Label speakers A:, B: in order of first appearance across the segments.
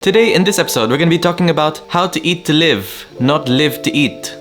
A: Today in this episode, we're going to be talking about how to eat to live, not live to eat.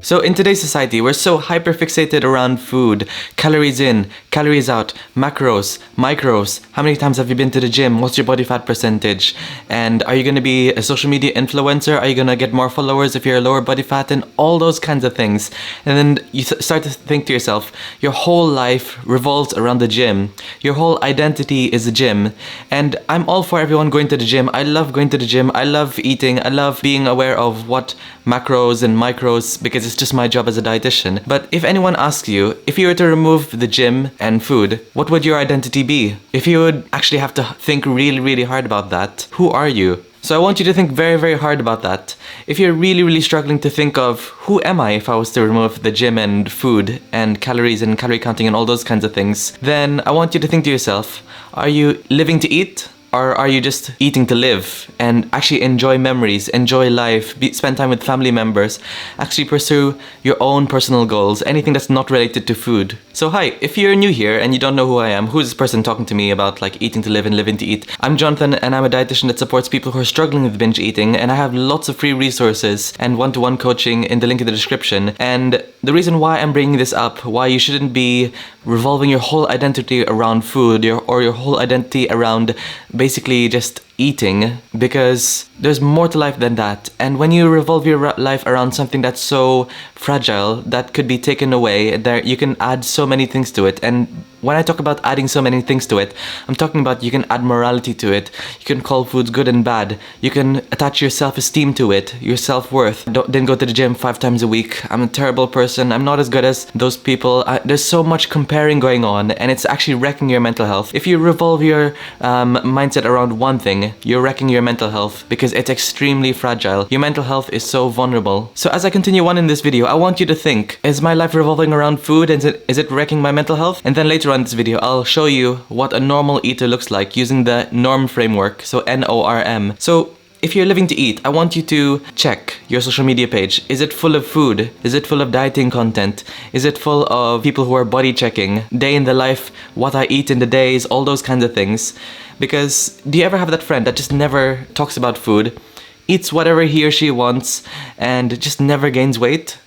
A: So in today's society, we're so hyper-fixated around food, calories in, calories out, macros, micros, how many times have you been to the gym, what's your body fat percentage, and are you going to be a social media influencer, are you going to get more followers if you're lower body fat, and all those kinds of things. And then you start to think to yourself, your whole life revolves around the gym, your whole identity is the gym, and I'm all for everyone going to the gym. I love going to the gym, I love eating, I love being aware of what macros and micros, because it's just my job as a dietitian. But if anyone asks you, if you were to remove the gym and food, what would your identity be? If you would actually have to think really hard about that, who are you? So I want you to think very hard about that. If you're really struggling to think of who am I if I was to remove the gym and food and calories and calorie counting and all those kinds of things, then I want you to think to yourself, are you living to eat? Or are you just eating to live and actually enjoy memories, enjoy life, spend time with family members, actually pursue your own personal goals, anything that's not related to food? So hi, if you're new here and you don't know who I am, who's this person talking to me about like eating to live and living to eat? I'm Jonathan and I'm a dietitian that supports people who are struggling with binge eating, and I have lots of free resources and one-to-one coaching in the link in the description. And the reason why I'm bringing this up, why you shouldn't be revolving your whole identity around food or your whole identity around basically just eating, because there's more to life than that. And when you revolve your life around something that's so fragile, that could be taken away, there you can add so many things to it. And when I talk about adding so many things to it, I'm talking about you can add morality to it, you can call foods good and bad, you can attach your self-esteem to it, your self-worth. Didn't go to the gym 5 times a week, I'm a terrible person, I'm not as good as those people. There's so much comparing going on, and it's actually wrecking your mental health. If you revolve your mindset around one thing, you're wrecking your mental health, because it's extremely fragile. Your mental health is so vulnerable. So as I continue on in this video, I want you to think, is my life revolving around food? Is it wrecking my mental health? And then later on in this video, I'll show you what a normal eater looks like using the NORM framework, so NORM. So if you're living to eat, I want you to check your social media page. Is it full of food? Is it full of dieting content? Is it full of people who are body checking, day in the life, what I eat in the days, all those kinds of things? Because do you ever have that friend that just never talks about food, eats whatever he or she wants, and just never gains weight?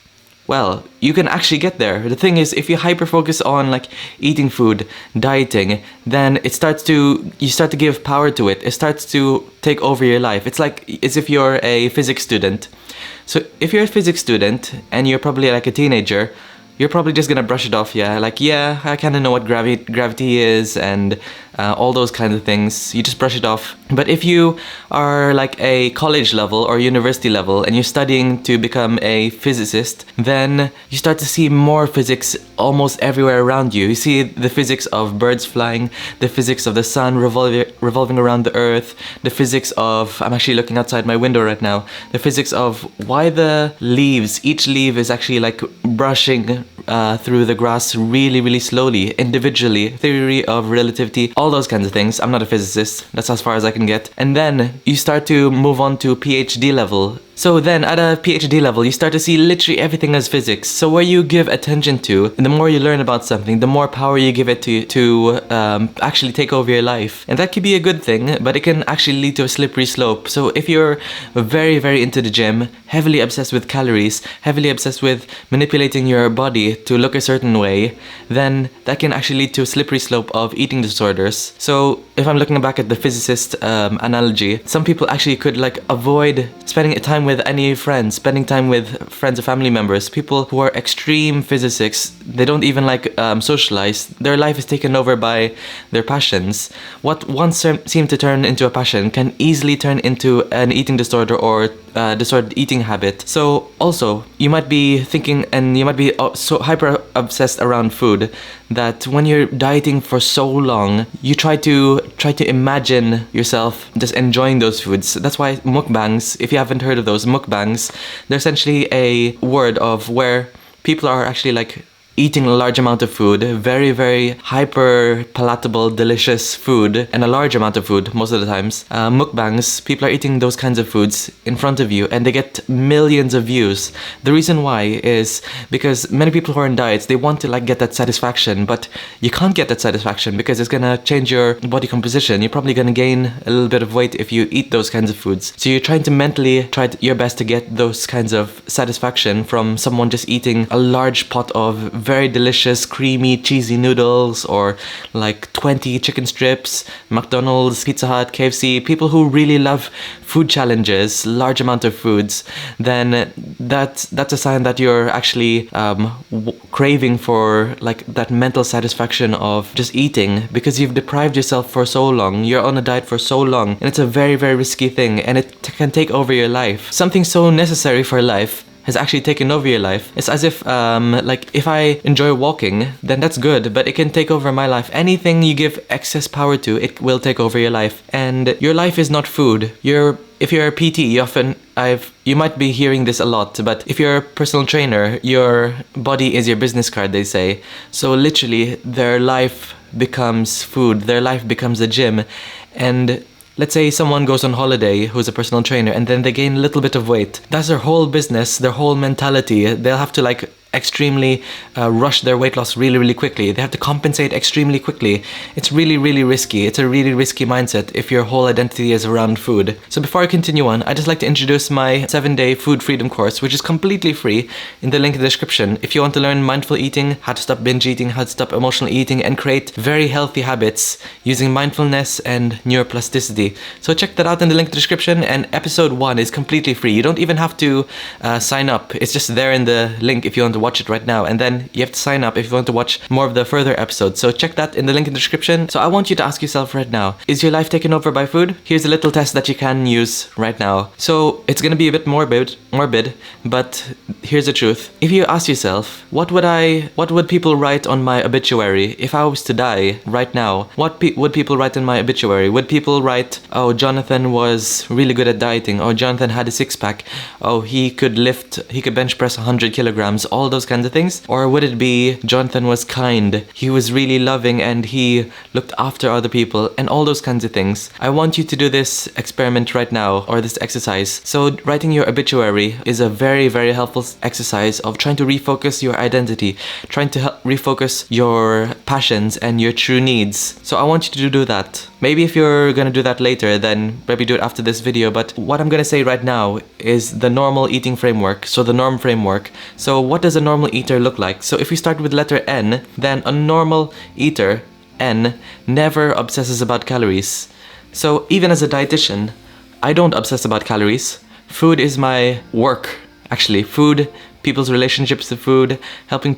A: Well, you can actually get there. The thing is, if you hyper-focus on like eating food, dieting, then you start to give power to it. It starts to take over your life. It's like as if you're a physics student. So if you're a physics student and you're probably like a teenager, you're probably just gonna brush it off, yeah, I kind of know what gravity is and all those kinds of things. You just brush it off. But if you are like a college level or university level and you're studying to become a physicist, then you start to see more physics almost everywhere around you. You see the physics of birds flying, the physics of the sun revolving around the earth, the physics of, I'm actually looking outside my window right now, the physics of why the leaves, each leaf is actually like brushing through the grass really slowly, individually, theory of relativity, all those kinds of things. I'm not a physicist, that's as far as I can get. And then you start to move on to PhD level. So then at a PhD level, you start to see literally everything as physics. So where you give attention to, and the more you learn about something, the more power you give it to actually take over your life. And that could be a good thing, but it can actually lead to a slippery slope. So if you're very into the gym, heavily obsessed with calories, heavily obsessed with manipulating your body to look a certain way, then that can actually lead to a slippery slope of eating disorders. So if I'm looking back at the physicist analogy, some people actually could like avoid spending time with any friends, spending time with friends or family members, people who are extreme physicists. They don't even like socialize. Their life is taken over by their passions. What once seemed to turn into a passion can easily turn into an eating disorder or disordered eating habit. So also, you might be thinking, and you might be so hyper obsessed around food that when you're dieting for so long, you try to imagine yourself just enjoying those foods. That's why mukbangs, if you haven't heard of those mukbangs, they're essentially a word of where people are actually like eating a large amount of food, very, very hyper palatable, delicious food, and a large amount of food most of the times. Mukbangs, people are eating those kinds of foods in front of you and they get millions of views. The reason why is because many people who are on diets, they want to like get that satisfaction, but you can't get that satisfaction because it's gonna change your body composition. You're probably gonna gain a little bit of weight if you eat those kinds of foods. So you're trying to mentally try your best to get those kinds of satisfaction from someone just eating a large pot of very delicious, creamy, cheesy noodles or like 20 chicken strips, McDonald's, Pizza Hut, KFC, people who really love food challenges, large amount of foods, then that's a sign that you're actually craving for like that mental satisfaction of just eating because you've deprived yourself for so long. You're on a diet for so long and it's a very, very risky thing and it can take over your life. Something so necessary for life has actually taken over your life. It's as if, like, if I enjoy walking, then that's good, but it can take over my life. Anything you give excess power to, it will take over your life. And your life is not food. If you're a PT, you might be hearing this a lot, but if you're a personal trainer, your body is your business card, they say. So literally, their life becomes food. Their life becomes a gym. And let's say someone goes on holiday who's a personal trainer and then they gain a little bit of weight. That's their whole business, their whole mentality. They'll have to like extremely rush their weight loss really, really quickly. They have to compensate extremely quickly. It's really, really risky. It's a really risky mindset if your whole identity is around food. So before I continue on, I'd just like to introduce my 7-day food freedom course, which is completely free in the link in the description. If you want to learn mindful eating, how to stop binge eating, how to stop emotional eating, and create very healthy habits using mindfulness and neuroplasticity. So check that out in the link in the description, and episode 1 is completely free. You don't even have to sign up. It's just there in the link if you want to watch it right now, and then you have to sign up if you want to watch more of the further episodes. So check that in the link in the description. So I want you to ask yourself right now, is your life taken over by food? Here's a little test that you can use right now. So it's gonna be a bit morbid, but here's the truth. If you ask yourself, what would people write on my obituary if I was to die right now? What would people write in my obituary? Would people write, oh, Jonathan was really good at dieting, or Jonathan had a six-pack, oh, he could bench press 100 kilograms, all those kinds of things? Or would it be Jonathan was kind, he was really loving, and he looked after other people, and all those kinds of things? I want you to do this experiment right now, or this exercise. So writing your obituary is a very, very helpful exercise of trying to refocus your identity, trying to refocus your passions and your true needs. So I want you to do that. Maybe if you're gonna do that later, then maybe do it after this video, but what I'm gonna say right now is the normal eating framework, so the norm framework. So what does a normal eater look like? So if we start with letter N, then a normal eater, N, never obsesses about calories. So even as a dietitian, I don't obsess about calories. Food is my work, actually. Food, people's relationships to food, talking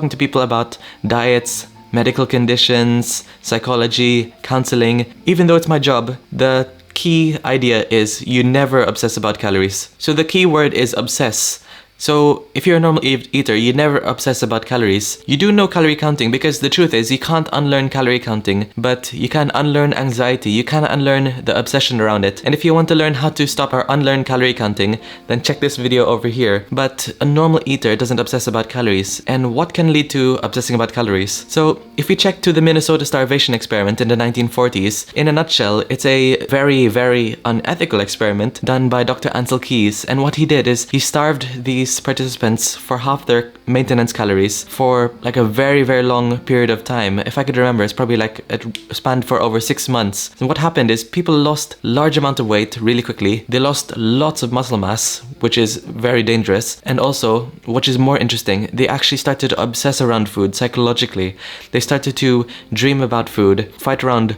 A: to people about diets, medical conditions, psychology, counseling. Even though it's my job, the key idea is you never obsess about calories. So the key word is obsess. So if you're a normal eater, you never obsess about calories. You do know calorie counting because the truth is you can't unlearn calorie counting, but you can unlearn anxiety. You can unlearn the obsession around it. And if you want to learn how to stop or unlearn calorie counting, then check this video over here. But a normal eater doesn't obsess about calories. And what can lead to obsessing about calories? So if we check to the Minnesota starvation experiment in the 1940s, in a nutshell, it's a very, very unethical experiment done by Dr. Ansel Keys. And what he did is he starved these participants for half their maintenance calories for like a very, very long period of time. If I could remember, it's probably like it spanned for over 6 months. And what happened is people lost large amount of weight really quickly. They lost lots of muscle mass, which is very dangerous. And also, which is more interesting, they actually started to obsess around food psychologically. They started to dream about food, fight around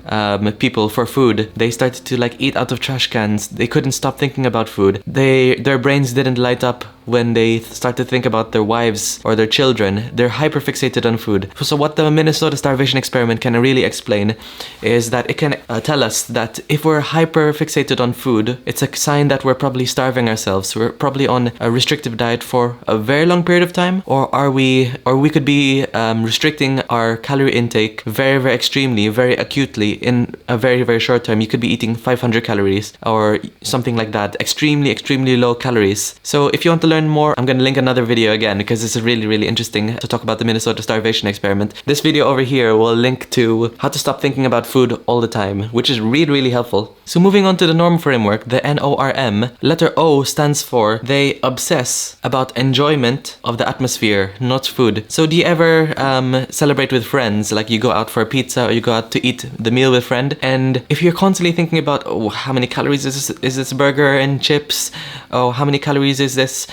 A: people for food. They started to like eat out of trash cans. They couldn't stop thinking about food. Their brains didn't light up when they start to think about their wives or their children. They're hyperfixated on food. So what the Minnesota starvation experiment can really explain is that it can tell us that if we're hyperfixated on food, it's a sign that we're probably starving ourselves. We're probably on a restrictive diet for a very long period of time, or we could be restricting our calorie intake very, very extremely, very acutely in a very, very short term. You could be eating 500 calories or something like that. Extremely, extremely low calories. So if you want to learn learn more, I'm gonna link another video again because this is really interesting to talk about the Minnesota starvation experiment. This video over here will link to how to stop thinking about food all the time, which is really helpful. So moving on to the norm framework, the NORM, letter O stands for they obsess about enjoyment of the atmosphere, not food. So do you ever celebrate with friends, like you go out for a pizza or you go out to eat the meal with a friend, and if you're constantly thinking about, oh, how many calories is this burger and chips, oh, how many calories is this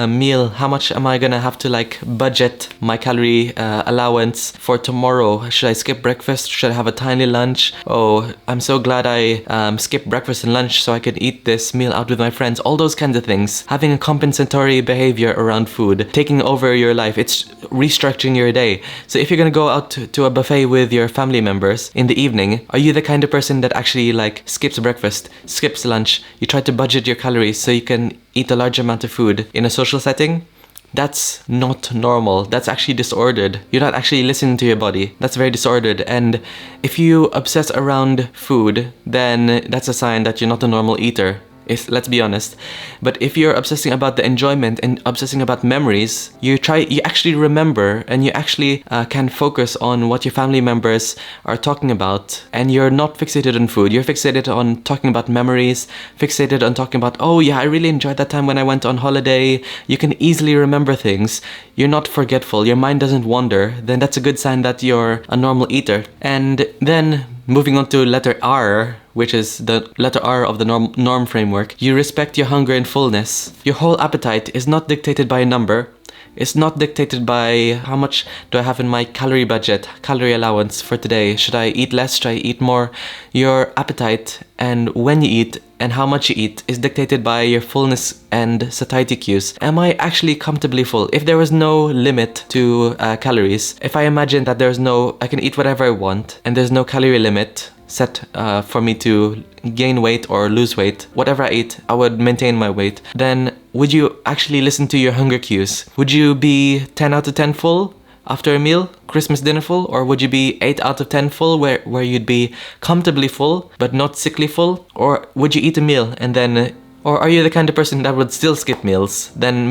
A: meal, how much am I gonna have to like budget my calorie allowance for tomorrow, should I skip breakfast, should I have a tiny lunch, oh, I'm so glad I skipped breakfast and lunch so I could eat this meal out with my friends, all those kinds of things. Having a compensatory behavior around food, taking over your life, it's restructuring your day. So if you're gonna go out to a buffet with your family members in the evening, are you the kind of person that actually like skips breakfast, skips lunch, you try to budget your calories so you can eat a large amount of food in a social setting? That's not normal. That's actually disordered. You're not actually listening to your body. That's very disordered. And if you obsess around food, then that's a sign that you're not a normal eater. Let's be honest. But if you're obsessing about the enjoyment and obsessing about memories, you actually remember, and you actually can focus on what your family members are talking about, and you're not fixated on food. You're fixated on talking about memories, fixated on talking about, oh yeah, I really enjoyed that time when I went on holiday. You can easily remember things. You're not forgetful. Your mind doesn't wander. Then that's a good sign that you're a normal eater. And then moving on to letter R, which is the letter R of the norm framework, you respect your hunger and fullness. Your whole appetite is not dictated by a number. It's not dictated by how much do I have in my calorie budget, calorie allowance for today. Should I eat less? Should I eat more? Your appetite and when you eat and how much you eat is dictated by your fullness and satiety cues. Am I actually comfortably full? If there was no limit to calories, if I imagine that I can eat whatever I want and there's no calorie limit set for me to gain weight or lose weight, whatever I eat, I would maintain my weight, then would you actually listen to your hunger cues? Would you be 10 out of 10 full after a meal, Christmas dinner full, or would you be 8 out of 10 full where you'd be comfortably full but not sickly full? Or would you eat a meal and then or are you the kind of person that would still skip meals? Then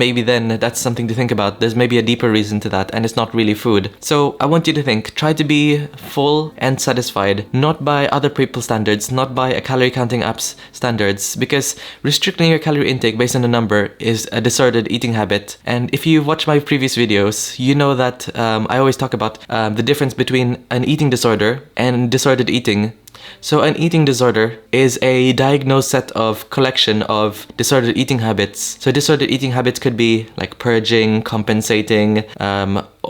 A: that's something to think about. There's maybe a deeper reason to that, and it's not really food. So I want you to think, try to be full and satisfied, not by other people's standards, not by a calorie counting app's standards, because restricting your calorie intake based on a number is a disordered eating habit. And if you watch my previous videos, you know that I always talk about the difference between an eating disorder and disordered eating. So an eating disorder is a diagnosed set of collection of disordered eating habits. So disordered eating habits could be like purging, compensating,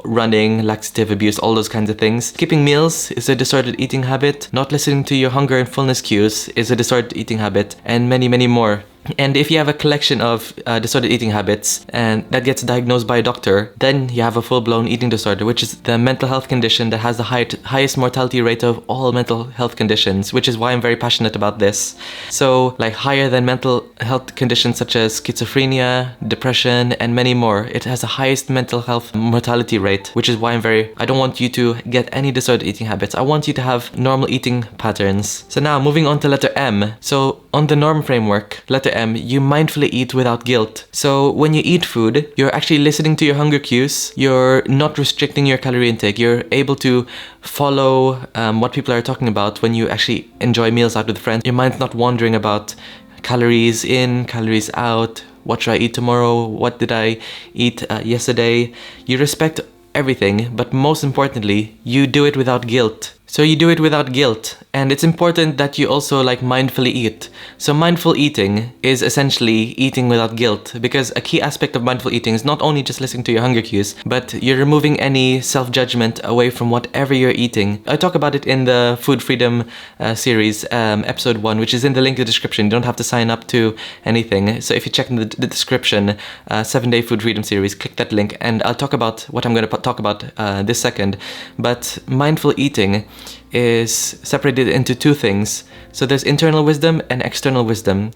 A: running, laxative abuse, all those kinds of things. Skipping meals is a disordered eating habit. Not listening to your hunger and fullness cues is a disordered eating habit, and many more. And if you have a collection of disordered eating habits and that gets diagnosed by a doctor, then you have a full-blown eating disorder, which is the mental health condition that has the highest mortality rate of all mental health conditions, which is why I'm very passionate about this. So like higher than mental health conditions such as schizophrenia, depression, and many more. It has the highest mental health mortality rate, which is why I don't want you to get any disordered eating habits. I want you to have normal eating patterns. So now moving on to letter M. So on the norm framework, letter M, you mindfully eat without guilt. So when you eat food, you're actually listening to your hunger cues. You're not restricting your calorie intake. You're able to follow what people are talking about when you actually enjoy meals out with friends. Your mind's not wandering about calories in, calories out. What should I eat tomorrow? What did I eat yesterday? You respect everything, but most importantly, you do it without guilt. So you do it without guilt, and it's important that you also like mindfully eat. So mindful eating is essentially eating without guilt, because a key aspect of mindful eating is not only just listening to your hunger cues, but you're removing any self-judgment away from whatever you're eating. I talk about it in the Food Freedom series, episode 1, which is in the link in the description. You don't have to sign up to anything. So if you check in the description, 7-day Food Freedom series, click that link, and I'll talk about what I'm going to talk about this second. But mindful eating is separated into two things. So there's internal wisdom and external wisdom.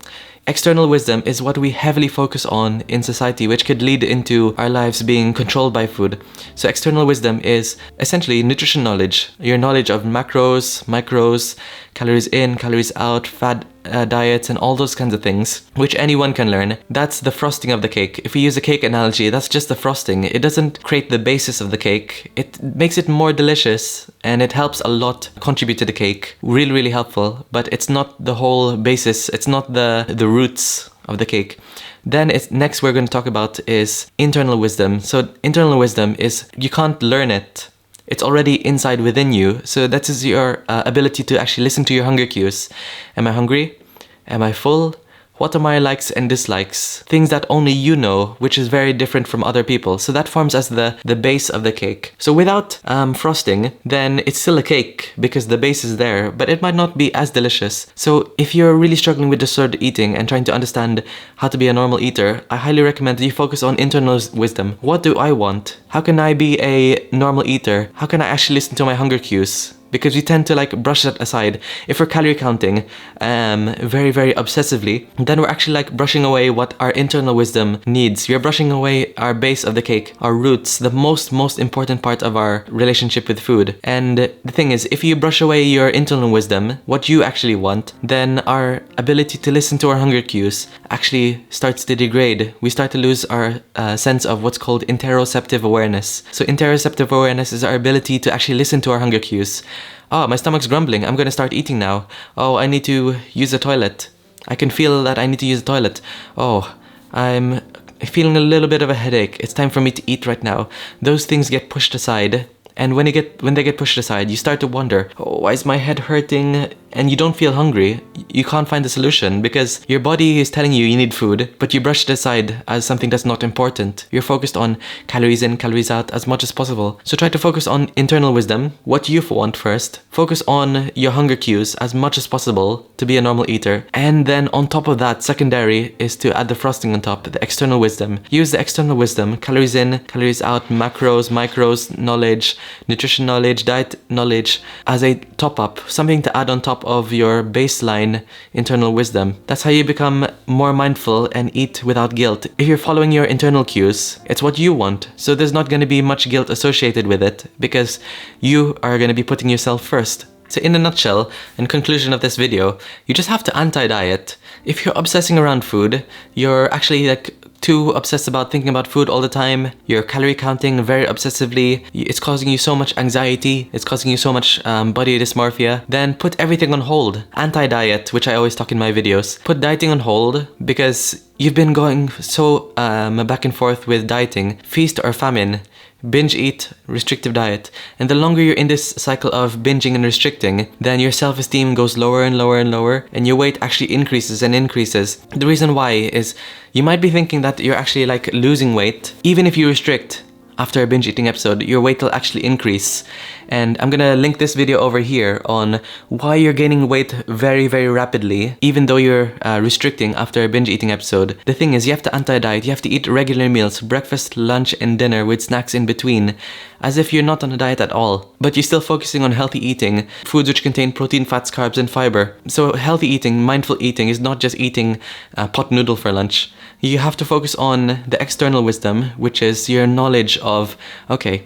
A: External wisdom is what we heavily focus on in society, which could lead into our lives being controlled by food. So external wisdom is essentially nutrition knowledge, your knowledge of macros, micros, calories in, calories out, fat diets, and all those kinds of things, which anyone can learn. That's the frosting of the cake. If we use a cake analogy, that's just the frosting. It doesn't create the basis of the cake. It makes it more delicious, and it helps a lot contribute to the cake. Really, really helpful, but it's not the whole basis. It's not the roots of the cake. Then next we're going to talk about is internal wisdom. So internal wisdom is you can't learn it. It's already inside within you. So that is your ability to actually listen to your hunger cues. Am I hungry? Am I full? What are my likes and dislikes? Things that only you know, which is very different from other people. So that forms as the base of the cake. So without frosting, then it's still a cake because the base is there, but it might not be as delicious. So if you're really struggling with disordered eating and trying to understand how to be a normal eater, I highly recommend that you focus on internal wisdom. What do I want? How can I be a normal eater? How can I actually listen to my hunger cues? Because we tend to brush that aside. If we're calorie counting very, very obsessively, then we're actually brushing away what our internal wisdom needs. We're brushing away our base of the cake, our roots, the most important part of our relationship with food. And the thing is, if you brush away your internal wisdom, what you actually want, then our ability to listen to our hunger cues actually starts to degrade. We start to lose our sense of what's called interoceptive awareness. So interoceptive awareness is our ability to actually listen to our hunger cues. Oh, my stomach's grumbling. I'm gonna start eating now. Oh, I need to use the toilet. I can feel that I need to use the toilet. Oh, I'm feeling a little bit of a headache. It's time for me to eat right now. Those things get pushed aside. And when they get pushed aside, you start to wonder, oh, why is my head hurting? And you don't feel hungry. You can't find the solution because your body is telling you you need food, but you brush it aside as something that's not important. You're focused on calories in, calories out as much as possible. So try to focus on internal wisdom, what you want first. Focus on your hunger cues as much as possible to be a normal eater. And then on top of that, secondary is to add the frosting on top, the external wisdom. Use the external wisdom, calories in, calories out, macros, micros, knowledge, nutrition knowledge, diet knowledge as a top up, something to add on top of your baseline internal wisdom. That's how you become more mindful and eat without guilt. If you're following your internal cues, it's what you want. So there's not going to be much guilt associated with it because you are going to be putting yourself first. So in a nutshell, in conclusion of this video, you just have to anti-diet. If you're obsessing around food, you're actually too obsessed about thinking about food all the time, you're calorie counting very obsessively, it's causing you so much anxiety, it's causing you so much body dysmorphia, then put everything on hold. Anti-diet, which I always talk in my videos. Put dieting on hold because you've been going so back and forth with dieting, feast or famine, binge eat, restrictive diet. And the longer you're in this cycle of binging and restricting, then your self-esteem goes lower and lower and lower, and your weight actually increases and increases. The reason why is you might be thinking that you're actually losing weight. Even if you restrict after a binge eating episode, your weight will actually increase. And I'm gonna link this video over here on why you're gaining weight very, very rapidly, even though you're restricting after a binge eating episode. The thing is, you have to anti-diet, you have to eat regular meals, breakfast, lunch, and dinner with snacks in between, as if you're not on a diet at all. But you're still focusing on healthy eating, foods which contain protein, fats, carbs, and fiber. So healthy eating, mindful eating is not just eating pot noodle for lunch. You have to focus on the external wisdom, which is your knowledge of, okay,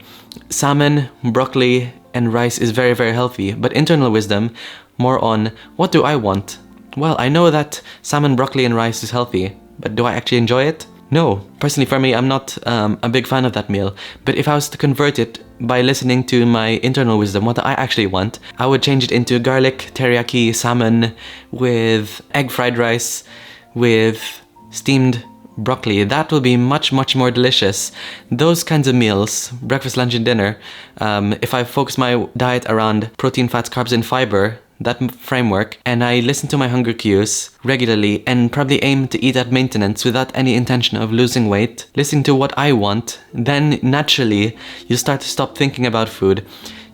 A: salmon, broccoli, and rice is very, very healthy. But internal wisdom, more on, what do I want? Well, I know that salmon, broccoli, and rice is healthy, but do I actually enjoy it? No. Personally, for me, I'm not a big fan of that meal. But if I was to convert it by listening to my internal wisdom, what I actually want, I would change it into garlic teriyaki salmon with egg fried rice, with steamed broccoli. That will be much, much more delicious. Those kinds of meals, breakfast, lunch, and dinner, if I focus my diet around protein, fats, carbs, and fiber, that framework, and I listen to my hunger cues regularly and probably aim to eat at maintenance without any intention of losing weight, listening to what I want, then naturally you start to stop thinking about food.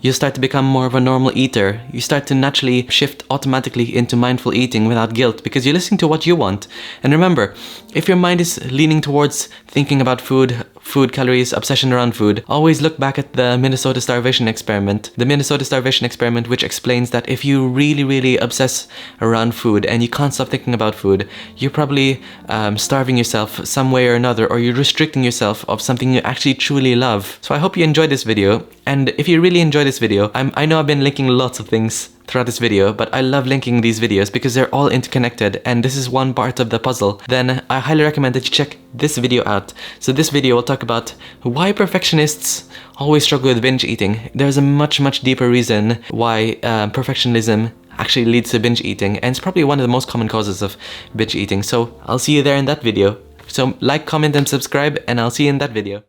A: You start to become more of a normal eater. You start to naturally shift automatically into mindful eating without guilt because you're listening to what you want. And remember, if your mind is leaning towards thinking about food food, calories, obsession around food, always look back at the Minnesota starvation experiment. The Minnesota starvation experiment, which explains that if you really, really obsess around food and you can't stop thinking about food, you're probably starving yourself some way or another, or you're restricting yourself of something you actually truly love. So I hope you enjoyed this video, and if you really enjoy this video, I know I've been linking lots of things throughout this video, but I love linking these videos because they're all interconnected and this is one part of the puzzle. Then I highly recommend that you check this video out. So this video will talk about why perfectionists always struggle with binge eating. There's a much deeper reason why perfectionism actually leads to binge eating, and it's probably one of the most common causes of binge eating. So I'll see you there in that video. So like, comment and subscribe, and I'll see you in that video.